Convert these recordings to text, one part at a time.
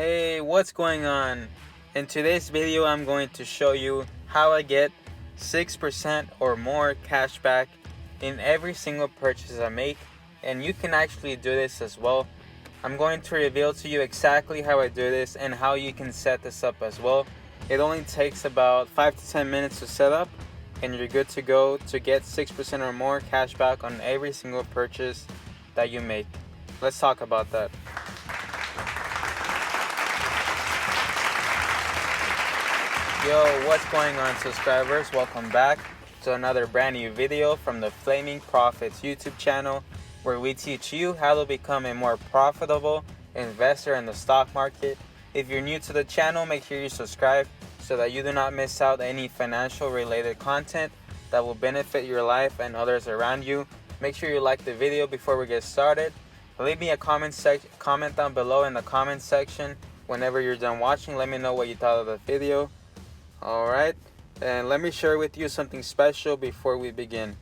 Hey, what's going on? In today's video, I'm going to show you how I get 6% or more cash back in every single purchase I make, and you can actually do this as well. I'm going to reveal to you exactly how I do this and how you can set this up as well. It only takes about 5 to 10 minutes to set up, and you're good to go to get 6% or more cash back on every single purchase that you make. Let's talk about that. Yo, what's going on, subscribers? Welcome back to another brand new video from the Flaming Profits YouTube channel, where we teach you how to become a more profitable investor in the stock market. If you're new to the channel, make sure you subscribe so that you do not miss out any financial related content that will benefit your life and others around you. Make sure you like the video before we get started. Leave me a comment down below in the comment section whenever you're done watching. Let me know what you thought of the video. Alright, and let me share with you something special before we begin.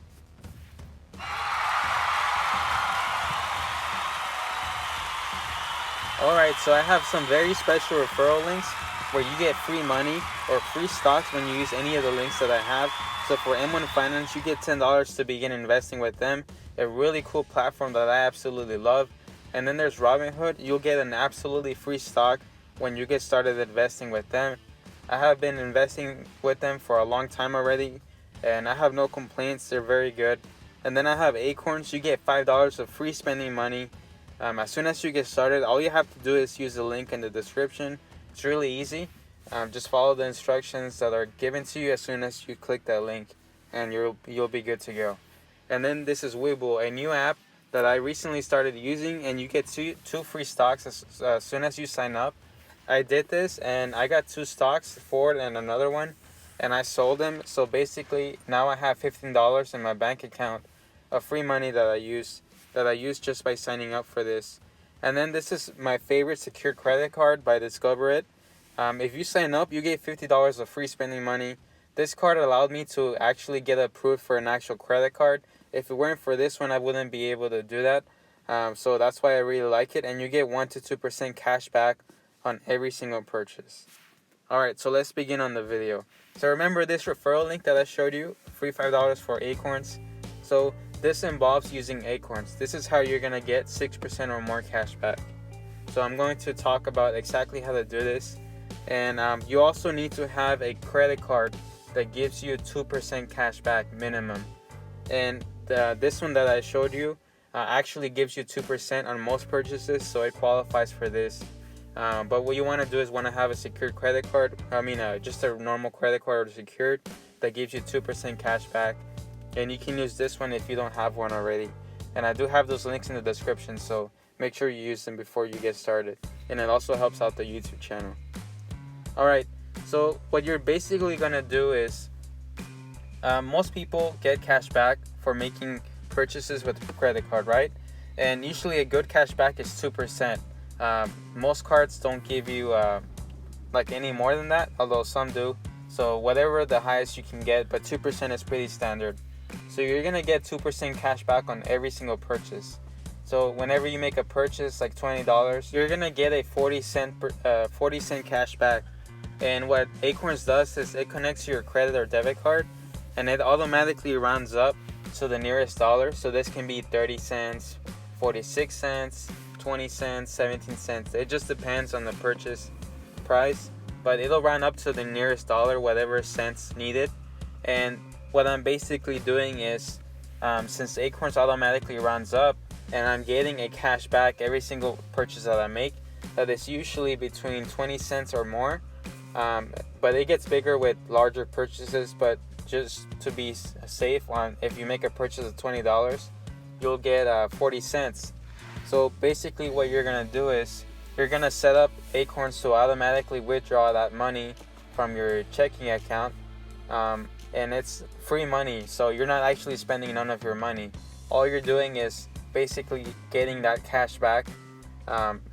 Alright, so I have some very special referral links where you get free money or free stocks when you use any of the links that I have. So for M1 Finance, you get $10 to begin investing with them. A really cool platform that I absolutely love. And then there's Robinhood. You'll get an absolutely free stock when you get started investing with them. I have been investing with them for a long time already, and I have no complaints. They're very good. And then I have Acorns. You get $5 of free spending money. As soon as you get started, all you have to do is use the link in the description. It's really easy. Just follow the instructions that are given to you as soon as you click that link, and you'll be good to go. And then this is Webull, a new app that I recently started using, and you get two free stocks as soon as you sign up. I did this and I got 2 stocks, Ford and another one, and I sold them. So basically now I have $15 in my bank account of free money that I use just by signing up for this. And then this is my favorite secured credit card by Discover It. If you sign up, you get $50 of free spending money. This card allowed me to actually get approved for an actual credit card. If it weren't for this one, I wouldn't be able to do that. So that's why I really like it. And you get 1 to 2% cash back on every single purchase. Alright, so let's begin on the video. So remember this referral link that I showed you, free $5 for Acorns. So this involves using Acorns. This is how you're gonna get 6% or more cash back. So I'm going to talk about exactly how to do this. And you also need to have a credit card that gives you 2% cash back minimum. And this one that I showed you actually gives you 2% on most purchases, so it qualifies for this. But what you want to do is want to have a secured credit card. Just a normal credit card or secured that gives you 2% cash back. And you can use this one if you don't have one already. And I do have those links in the description, so make sure you use them before you get started. And it also helps out the YouTube channel. Alright, so what you're basically going to do is most people get cash back for making purchases with a credit card, right? And usually a good cash back is 2%. Most cards don't give you any more than that, although some do. So whatever the highest you can get, but 2% is pretty standard. So you're gonna get 2% cash back on every single purchase. So whenever you make a purchase like $20, you're gonna get a 40 cent cash back. And what Acorns does is it connects to your credit or debit card, and it automatically rounds up to the nearest dollar. So this can be 30 cents, 46 cents, 20 cents, 17 cents. It just depends on the purchase price, but it'll round up to the nearest dollar, whatever cents needed. And what I'm basically doing is, since Acorns automatically rounds up and I'm getting a cash back every single purchase that I make, that is usually between 20 cents or more, but it gets bigger with larger purchases. But just to be safe, if you make a purchase of $20, you'll get 40 cents. So basically what you're going to do is you're going to set up Acorns to automatically withdraw that money from your checking account. And it's free money, so you're not actually spending none of your money. All you're doing is basically getting that cash back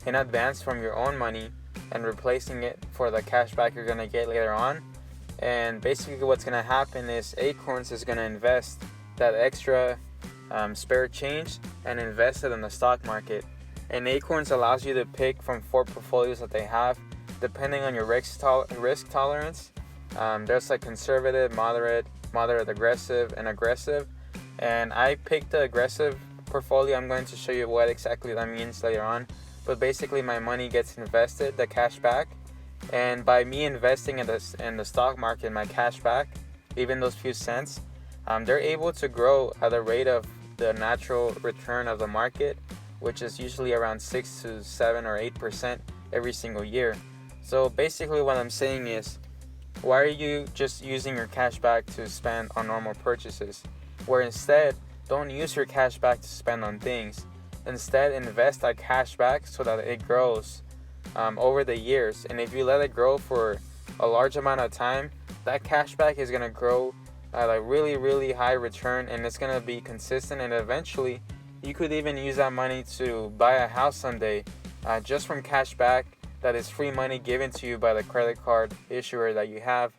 in advance from your own money and replacing it for the cash back you're going to get later on. And basically what's going to happen is Acorns is going to invest that extra spare change and invest it in the stock market. And Acorns allows you to pick from 4 portfolios that they have, depending on your risk tolerance. There's like conservative, moderate, aggressive, and aggressive. And I picked the aggressive portfolio. I'm going to show you what exactly that means later on. But basically, my money gets invested, the cash back. And by me investing in the stock market, my cash back, even those few cents, they're able to grow at a rate of the natural return of the market, which is usually around 6 to 7 or 8% every single year. So basically what I'm saying is, why are you just using your cash back to spend on normal purchases? Where instead, don't use your cash back to spend on things. Instead, invest that cash back so that it grows over the years. And if you let it grow for a large amount of time, that cash back is going to grow at a really, really high return, and it's going to be consistent. And eventually, you could even use that money to buy a house someday just from cash back. That is free money given to you by the credit card issuer that you have.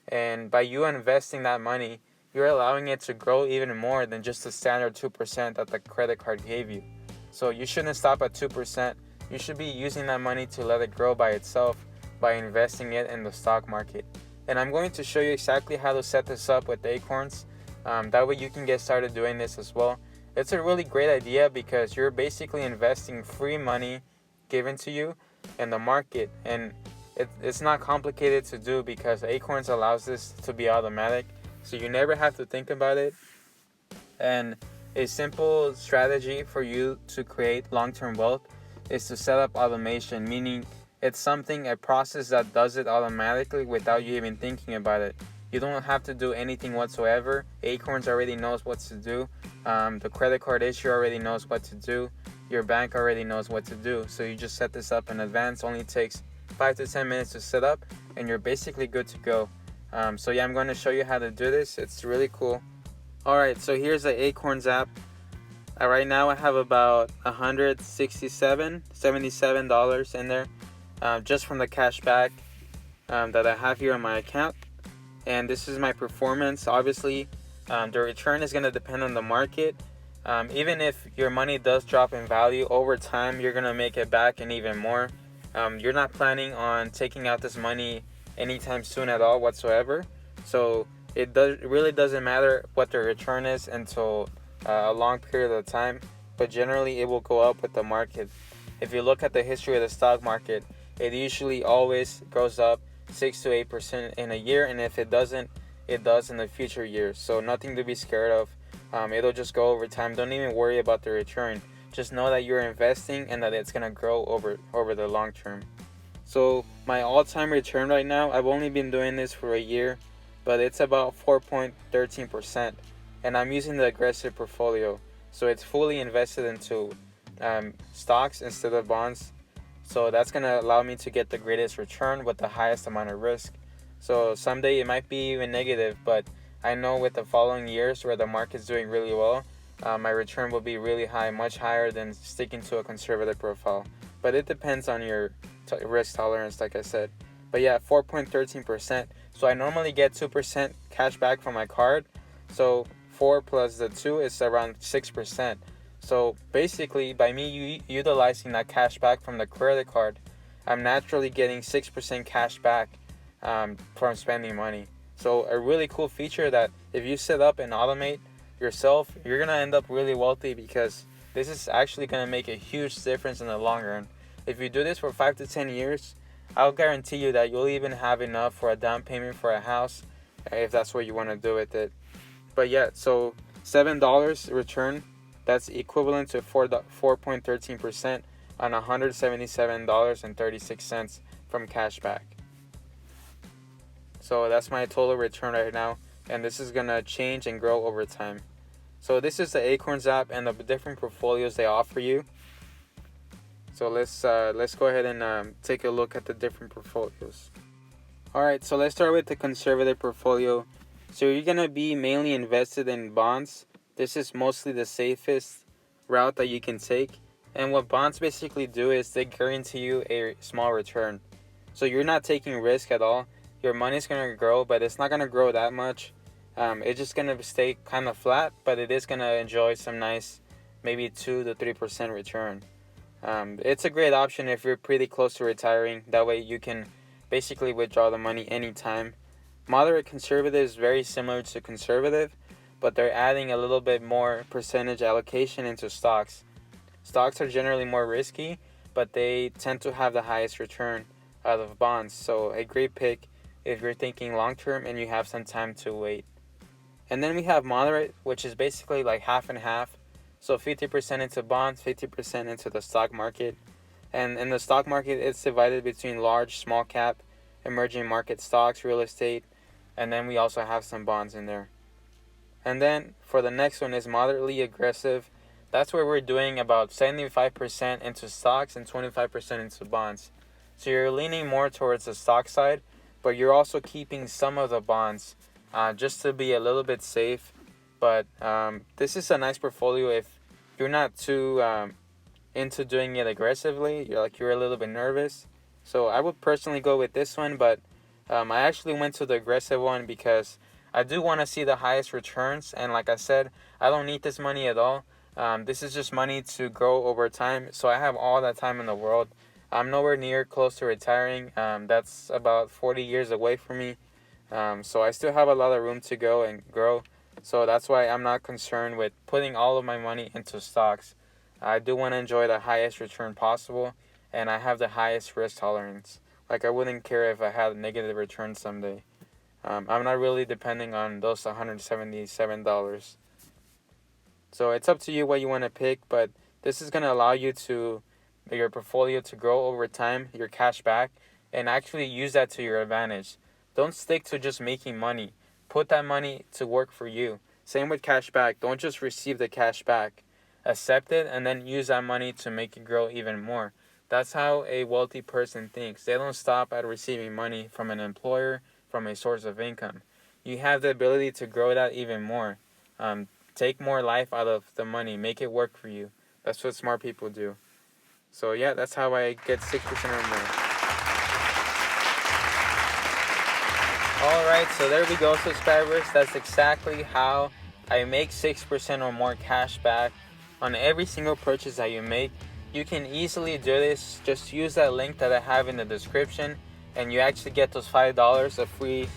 And by you investing that money, you're allowing it to grow even more than just the standard 2% that the credit card gave you. So you shouldn't stop at 2%. You should be using that money to let it grow by itself by investing it in the stock market. And I'm going to show you exactly how to set this up with Acorns. That way you can get started doing this as well. It's a really great idea because you're basically investing free money given to you in the market, and it's not complicated to do because Acorns allows this to be automatic, so you never have to think about it. And a simple strategy for you to create long-term wealth is to set up automation, meaning it's a process that does it automatically without you even thinking about it. You don't have to do anything whatsoever. Acorns already knows what to do. The credit card issuer already knows what to do. Your bank already knows what to do. So you just set this up in advance. Only takes 5 to 10 minutes to set up, and you're basically good to go. So yeah, I'm going to show you how to do this. It's really cool. Alright, so here's the Acorns app. Right now I have about $177 in there, just from the cash back that I have here on my account. And this is my performance. Obviously, the return is going to depend on the market. Even if your money does drop in value over time, you're going to make it back and even more. You're not planning on taking out this money anytime soon at all whatsoever. So it really doesn't matter what the return is until a long period of time. But generally, it will go up with the market. If you look at the history of the stock market, it usually always goes up 6 to 8% in a year, and if it doesn't, it does in the future years. So nothing to be scared of. It'll just go over time. Don't even worry about the return. Just know that you're investing and that it's gonna grow over the long term. So my all-time return right now, I've only been doing this for a year, but it's about 4.13%, and I'm using the aggressive portfolio. So it's fully invested into stocks instead of bonds. So that's going to allow me to get the greatest return with the highest amount of risk. So someday it might be even negative, but I know with the following years where the market's doing really well, my return will be really high, much higher than sticking to a conservative profile. But it depends on your risk tolerance, like I said. But yeah, 4.13%. So I normally get 2% cash back from my card. So 4 plus the 2 is around 6%. So basically, by me utilizing that cash back from the credit card, I'm naturally getting 6% cash back from spending money. So a really cool feature that if you set up and automate yourself, you're going to end up really wealthy, because this is actually going to make a huge difference in the long run. If you do this for 5 to 10 years, I'll guarantee you that you'll even have enough for a down payment for a house, if that's what you want to do with it. But yeah, so $7 return, that's equivalent to 4.13% on $177.36 from cashback. So that's my total return right now, and this is gonna change and grow over time. So this is the Acorns app and the different portfolios they offer you. So let's go ahead and take a look at the different portfolios. Alright, so let's start with the conservative portfolio. So you're gonna be mainly invested in bonds. This is mostly the safest route that you can take. And what bonds basically do is they guarantee you a small return. So you're not taking risk at all. Your money's gonna grow, but it's not gonna grow that much. It's just gonna stay kind of flat, but it is gonna enjoy some nice, maybe 2 to 3% return. It's a great option if you're pretty close to retiring. That way you can basically withdraw the money anytime. Moderate conservative is very similar to conservative, but they're adding a little bit more percentage allocation into stocks. Stocks are generally more risky, but they tend to have the highest return out of bonds. So a great pick if you're thinking long term and you have some time to wait. And then we have moderate, which is basically like half and half. So 50% into bonds, 50% into the stock market. And in the stock market, it's divided between large, small cap, emerging market stocks, real estate, and then we also have some bonds in there. And then for the next one is moderately aggressive. That's where we're doing about 75% into stocks and 25% into bonds. So you're leaning more towards the stock side, but you're also keeping some of the bonds just to be a little bit safe. But this is a nice portfolio if you're not too into doing it aggressively. You're a little bit nervous. So I would personally go with this one, but I actually went to the aggressive one because I do want to see the highest returns. And like I said, I don't need this money at all. This is just money to grow over time. So I have all that time in the world. I'm nowhere near close to retiring. That's about 40 years away from me. So I still have a lot of room to go and grow. So that's why I'm not concerned with putting all of my money into stocks. I do want to enjoy the highest return possible, and I have the highest risk tolerance. Like I wouldn't care if I had a negative return someday. I'm not really depending on those $177. So it's up to you what you want to pick, but this is going to allow you to your portfolio to grow over time, your cash back, and actually use that to your advantage. Don't stick to just making money. Put that money to work for you. Same with cash back. Don't just receive the cash back. Accept it and then use that money to make it grow even more. That's how a wealthy person thinks. They don't stop at receiving money from an employer, from a source of income. You have the ability to grow that even more. Take more life out of the money. Make it work for you. That's what smart people do. So yeah, that's how I get 6% or more. Alright, so there we go, subscribers. That's exactly how I make 6% or more cash back on every single purchase that you make. You can easily do this. Just use that link that I have in the description, and you actually get those $5 of free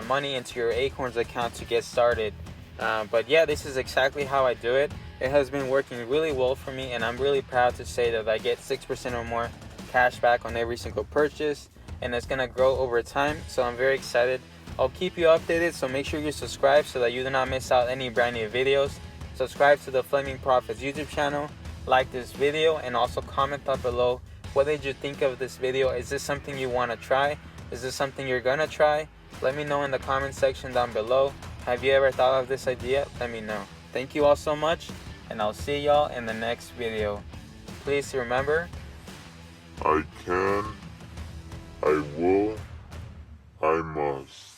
money into your Acorns account to get started. But yeah, this is exactly how I do it. It has been working really well for me, and I'm really proud to say that I get 6% or more cash back on every single purchase, and it's gonna grow over time. So I'm very excited. I'll keep you updated, so make sure you subscribe so that you do not miss out any brand new videos. Subscribe to the Flaming Profits YouTube channel, like this video, and also comment down below what did you think of this video. Is this something you want to try? Is this something you're gonna try? Let me know in the comment section down below. Have you ever thought of this idea? Let me know. Thank you all so much, and I'll see y'all in the next video. Please remember, I can, I will, I must.